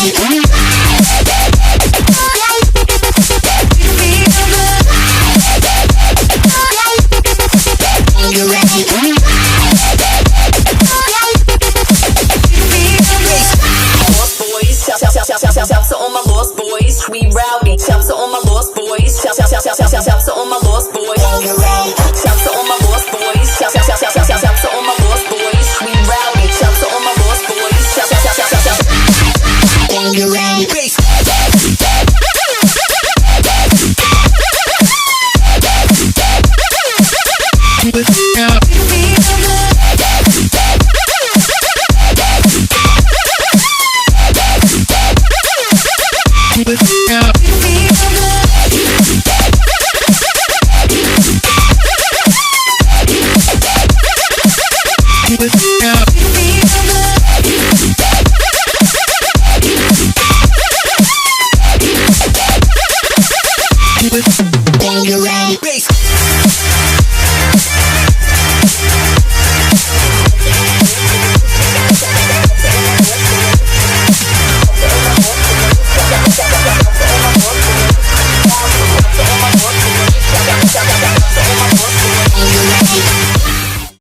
Shout to all my lost boys, we rowdy. Shout to all my lost boys. Shout to all my lost boys. Shout to all my lost boys. Shout to all my lost boys, we rowdy. Shout to all my lost boys. Shout. Bangarang. With